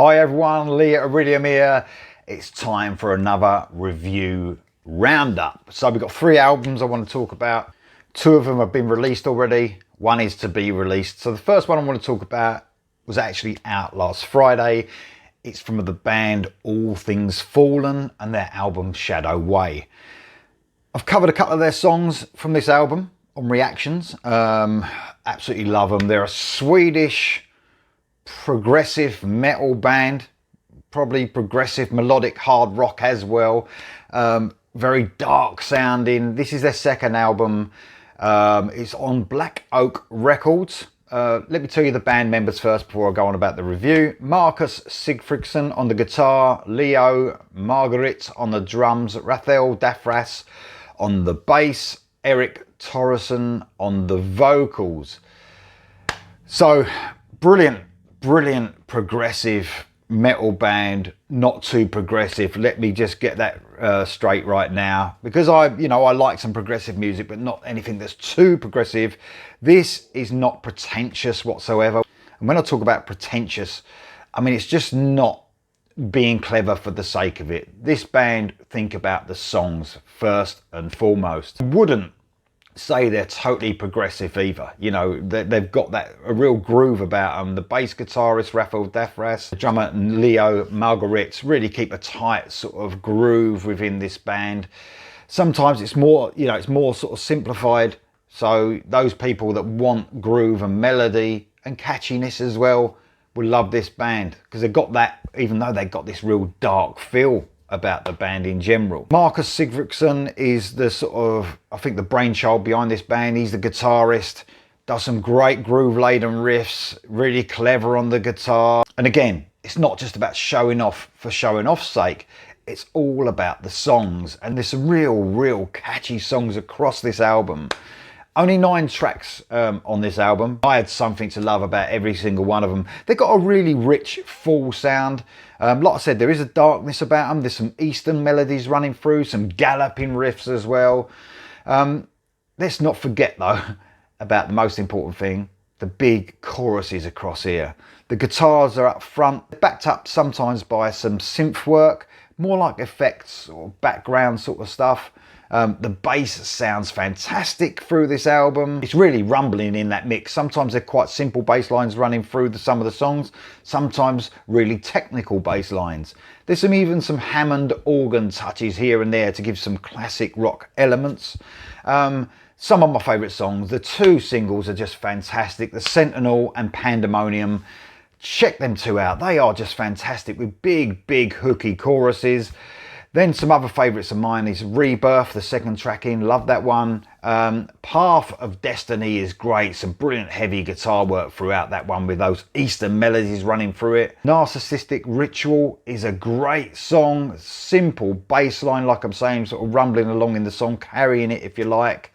Hi everyone, Lee at Iridium here. It's time for another review roundup. So we've got 3 albums I want to talk about. 2 of them have been released already. 1 is to be released. So the first one I want to talk about was actually out last Friday. It's from the band All Things Fallen and their album Shadow Way. I've covered a couple of their songs from this album on reactions. Absolutely love them. They're a Swedish progressive metal band, probably progressive melodic hard rock as well. Very dark sounding. This is their second album. It's on Black Oak Records. Let me tell you the band members first before I go on about the review. Marcus Sigfridsson on the guitar, Leo Margaret on the drums, Rafael Dafras on the bass, Eric Torresson on the vocals. So brilliant progressive metal band, not too progressive. Let me just get that straight right now, because I like some progressive music, but not anything that's too progressive. This is not pretentious whatsoever. And when I talk about pretentious, I mean it's just not being clever for the sake of it. This band think about the songs first and foremost. I wouldn't say they're totally progressive either. You know, they've got a real groove about them. The bass guitarist Rafael Dafras, the drummer Leo Margaret really keep a tight sort of groove within this band. Sometimes it's more, it's more sort of simplified. So those people that want groove and melody and catchiness as well will love this band, because they've got that, even though they've got this real dark feel about the band in general. Marcus Sigfridsson is the sort of, I think, the brainchild behind this band. He's the guitarist, does some great groove-laden riffs, really clever on the guitar. And again, it's not just about showing off for showing off's sake. It's all about the songs, and there's some real catchy songs across this album. Only 9 tracks on this album. I had something to love about every single one of them. They've got a really rich, full sound. Like I said, there is a darkness about them. There's some Eastern melodies running through, some galloping riffs as well. Let's not forget, though, about the most important thing, the big choruses across here. The guitars are up front, backed up sometimes by some synth work, more like effects or background sort of stuff. The bass sounds fantastic through this album. It's really rumbling in that mix. Sometimes they're quite simple bass lines running through some of the songs, sometimes really technical bass lines. There's even some Hammond organ touches here and there to give some classic rock elements. Some of my favourite songs, the 2 singles are just fantastic. The Sentinel and Pandemonium. Check them 2 out. They are just fantastic with big hooky choruses. Then some other favourites of mine is Rebirth, the 2nd track in, love that one. Path of Destiny is great, some brilliant heavy guitar work throughout that one with those Eastern melodies running through it. Narcissistic Ritual is a great song, simple bass line, like I'm saying, sort of rumbling along in the song, carrying it if you like.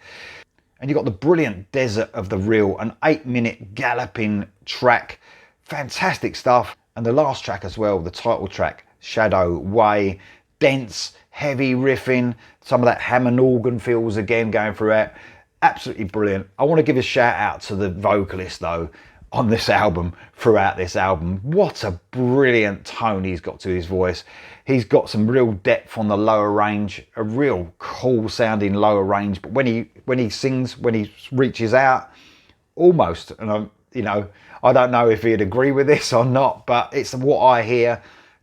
And you've got the brilliant Desert of the Real, an 8-minute galloping track, fantastic stuff. And the last track as well, the title track, Shadow Way. Dense, heavy riffing, some of that Hammond organ feels again going through it. Absolutely brilliant. I want to give a shout out to the vocalist though on this album, throughout this album. What a brilliant tone he's got to his voice. He's got some real depth on the lower range, a real cool sounding lower range, but when he sings, when he reaches out, almost, and I don't know if he'd agree with this or not, but it's what I hear.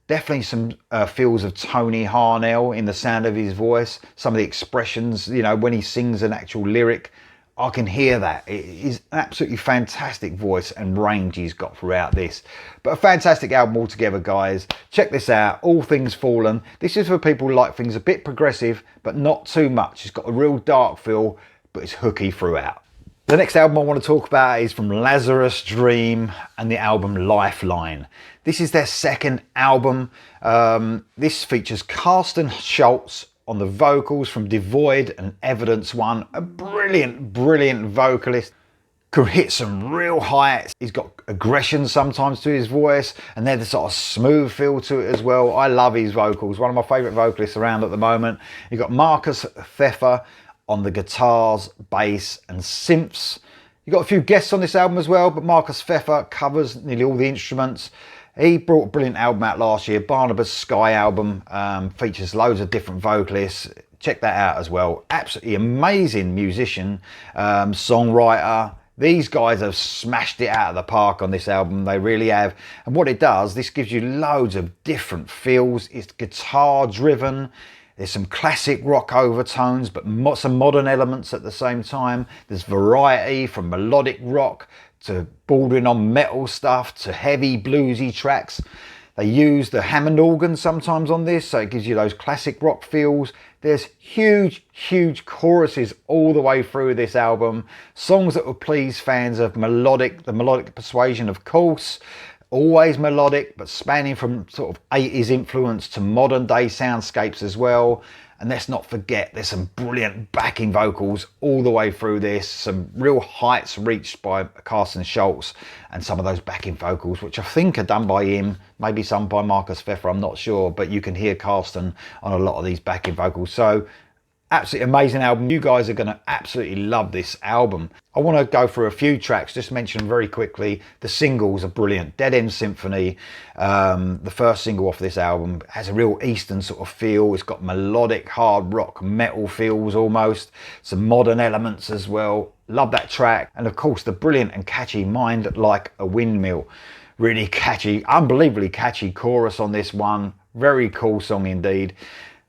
Definitely some feels of Tony Harnell in the sound of his voice. Some of the expressions, when he sings an actual lyric, I can hear that. It is an absolutely fantastic voice and range he's got throughout this. But a fantastic album altogether, guys. Check this out, All Things Fallen. This is for people who like things a bit progressive, but not too much. It's got a real dark feel, but it's hooky throughout. The next album I want to talk about is from Lazerus Dream and the album Lifeline. This is their 2nd album. This features Carsten Schultz on the vocals from Devoid and Evidence One. A brilliant vocalist. Could hit some real heights. He's got aggression sometimes to his voice, and there's a sort of smooth feel to it as well. I love his vocals. One of my favourite vocalists around at the moment. You've got Marcus Pfeffer on the guitars, bass and synths. You've got a few guests on this album as well, but Marcus Pfeffer covers nearly all the instruments. He brought a brilliant album out last year, Barnabas Sky album, features loads of different vocalists. Check that out as well. Absolutely amazing musician, songwriter. These guys have smashed it out of the park on this album, they really have. And what it does, this gives you loads of different feels. It's guitar driven. There's some classic rock overtones, but some modern elements at the same time. There's variety from melodic rock to bordering on metal stuff to heavy bluesy tracks. They use the Hammond organ sometimes on this, so it gives you those classic rock feels. There's huge choruses all the way through this album. Songs that will please fans of the melodic persuasion, of course. Always melodic, but spanning from sort of 80s influence to modern day soundscapes as well. And let's not forget, there's some brilliant backing vocals all the way through this. Some real heights reached by Carsten Schultz, and some of those backing vocals, which I think are done by him, maybe some by Marcus Pfeffer, I'm not sure, but you can hear Carsten on a lot of these backing vocals. So absolutely amazing album. You guys are going to absolutely love this album. I want to go through a few tracks, just mention them very quickly. The singles are brilliant. Dead End Symphony, the first single off this album, has a real Eastern sort of feel. It's got melodic hard rock metal feels almost, some modern elements as well. Love that track. And of course the brilliant and catchy Mind Like a Windmill. Really catchy, unbelievably catchy chorus on this one. Very cool song indeed.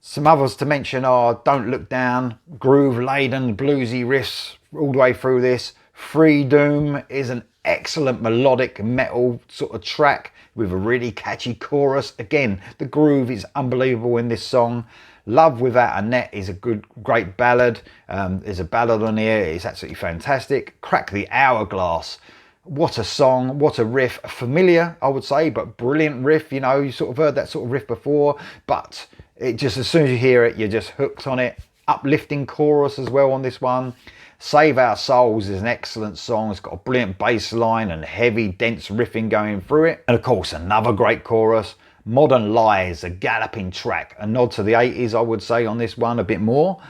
Some others to mention are Don't Look Down, groove-laden bluesy riffs all the way through this. Free Doom is an excellent melodic metal sort of track with a really catchy chorus. Again, the groove is unbelievable in this song. Love Without a Net is a great ballad. There's a ballad on here, it's absolutely fantastic. Crack the Hourglass. What a song, what a riff. Familiar, I would say, but brilliant riff. You know, you sort of heard that sort of riff before, but it just, as soon as you hear it, you're just hooked on it. Uplifting chorus as well on this one. Save Our Souls is an excellent song. It's got a brilliant bass line and heavy, dense riffing going through it. And of course, another great chorus. Modern Lies, a galloping track. A nod to the 80s, I would say, on this one, a bit more.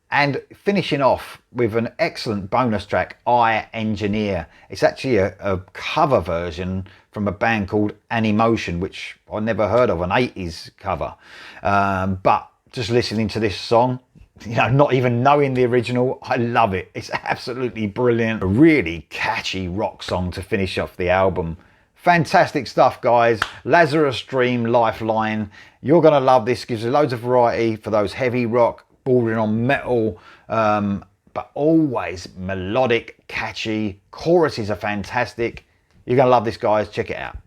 And finishing off with an excellent bonus track, I Engineer. It's actually a cover version from a band called Animotion, which I never heard of, an 80s cover. But just listening to this song, you know, not even knowing the original, I love it. It's absolutely brilliant. A really catchy rock song to finish off the album. Fantastic stuff, guys. Lazerus Dream, Lifeline. You're going to love this. Gives you loads of variety for those heavy rock, bordering on metal, but always melodic, catchy. Choruses are fantastic. You're going to love this, guys. Check it out.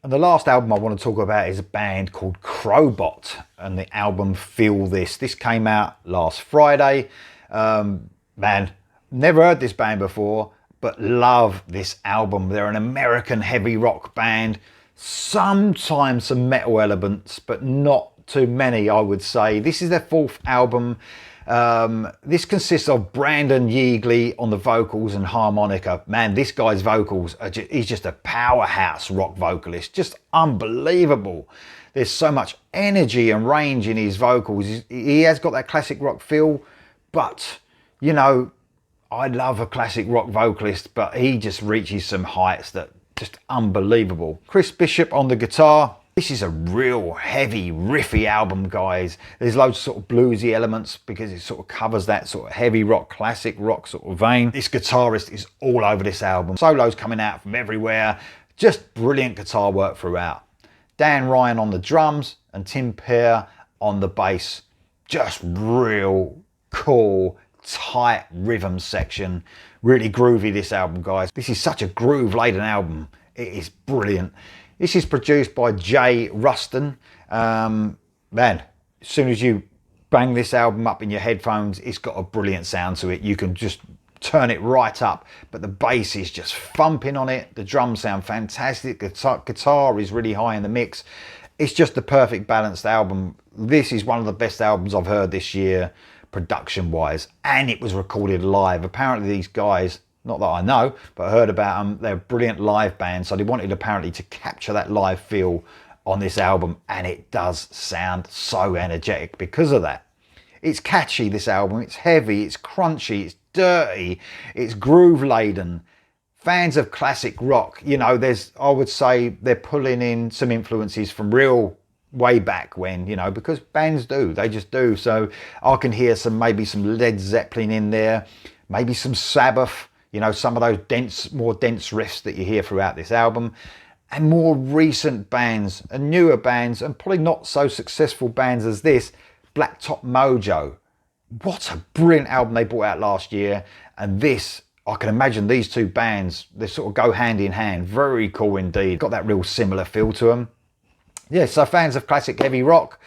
And the last album I want to talk about is a band called Crobot, and the album Feel This. This came out last Friday. Man, never heard this band before, but love this album. They're an American heavy rock band. Sometimes some metal elements, but not too many, I would say. This is their fourth album. This consists of Brandon Yeagley on the vocals and harmonica. Man, this guy's vocals are he's just a powerhouse rock vocalist, just unbelievable. There's so much energy and range in his vocals. He has got that classic rock feel, but you know, I love a classic rock vocalist, but he just reaches some heights that just unbelievable. Chris Bishop on the guitar. This is a real heavy, riffy album, guys. There's loads of sort of bluesy elements because it sort of covers that sort of heavy rock, classic rock sort of vein. This guitarist is all over this album. Solos coming out from everywhere. Just brilliant guitar work throughout. Dan Ryan on the drums and Tim Pear on the bass. Just real cool, tight rhythm section. Really groovy, this album, guys. This is such a groove-laden album. It is brilliant. This is produced by Jay Ruston. Man, as soon as you bang this album up in your headphones, it's got a brilliant sound to it. You can just turn it right up, but the bass is just thumping on it. The drums sound fantastic. Guitar is really high in the mix. It's just the perfect balanced album. This is one of the best albums I've heard this year, production-wise, and it was recorded live. Apparently these guys, not that I know, but I heard about them, they're a brilliant live band, so they wanted apparently to capture that live feel on this album, and it does sound so energetic because of that. It's catchy, this album. It's heavy, it's crunchy, it's dirty, it's groove laden. Fans of classic rock, you know, I would say they're pulling in some influences from real way back when, you know, because bands do, they just do. So I can hear maybe some Led Zeppelin in there, maybe some Sabbath, you know, some of those more dense riffs that you hear throughout this album, and more recent bands and newer bands, and probably not so successful bands as this, Blacktop Mojo. What a brilliant album they brought out last year. And this, I can imagine these two bands, they sort of go hand in hand. Very cool indeed. Got that real similar feel to them. Yeah, so fans of classic heavy rock,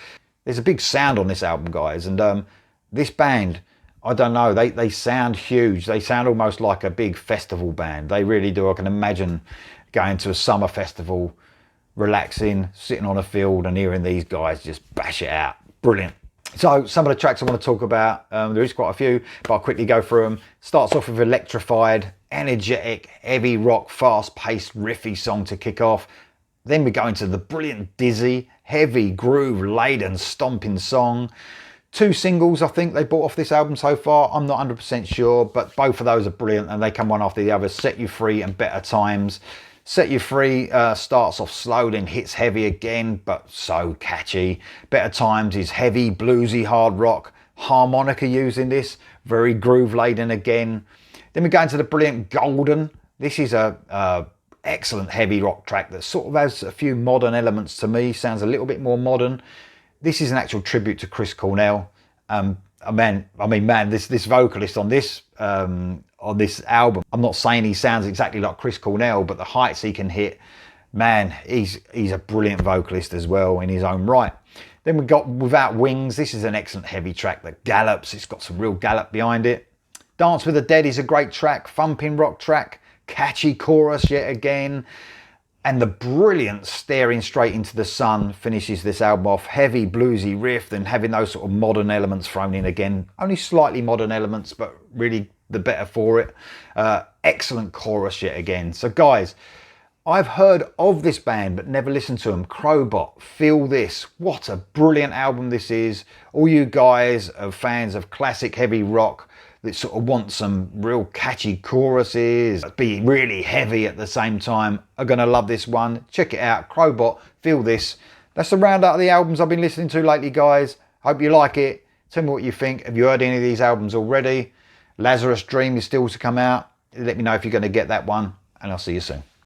there's a big sound on this album, guys. And this band, I don't know, they sound huge. They sound almost like a big festival band. They really do. I can imagine going to a summer festival, relaxing, sitting on a field and hearing these guys just bash it out. Brilliant. So some of the tracks I want to talk about, there is quite a few, but I'll quickly go through them. Starts off with electrified, energetic, heavy rock, fast-paced, riffy song to kick off. Then we go into the brilliant Dizzy, heavy, groove-laden, stomping song. 2 singles I think they bought off this album so far. I'm not 100% sure, but both of those are brilliant and they come one after the other. Set You Free and Better Times. Set You Free starts off slow, then hits heavy again, but so catchy. Better Times is heavy, bluesy, hard rock. Harmonica used in this, very groove-laden again. Then we go into the brilliant Golden. This is a excellent heavy rock track that sort of has a few modern elements to me. Sounds a little bit more modern. This is an actual tribute to Chris Cornell. This vocalist on this album, I'm not saying he sounds exactly like Chris Cornell, but the heights he can hit, man, he's a brilliant vocalist as well in his own right. Then we got Without Wings. This is an excellent heavy track that gallops. It's got some real gallop behind it. Dance with the Dead is a great track, thumping rock track, catchy chorus yet again. And the brilliant Staring Straight into the Sun finishes this album off. Heavy bluesy riff and having those sort of modern elements thrown in again. Only slightly modern elements, but really the better for it. Excellent chorus yet again. So guys, I've heard of this band but never listened to them. Crobot, Feel This. What a brilliant album this is. All you guys are fans of classic heavy rock that sort of want some real catchy choruses, be really heavy at the same time, are going to love this one. Check it out, Crobot, Feel This. That's the roundup of the albums I've been listening to lately, guys. Hope you like it. Tell me what you think. Have you heard any of these albums already? Lazerus Dream is still to come out. Let me know if you're going to get that one, and I'll see you soon.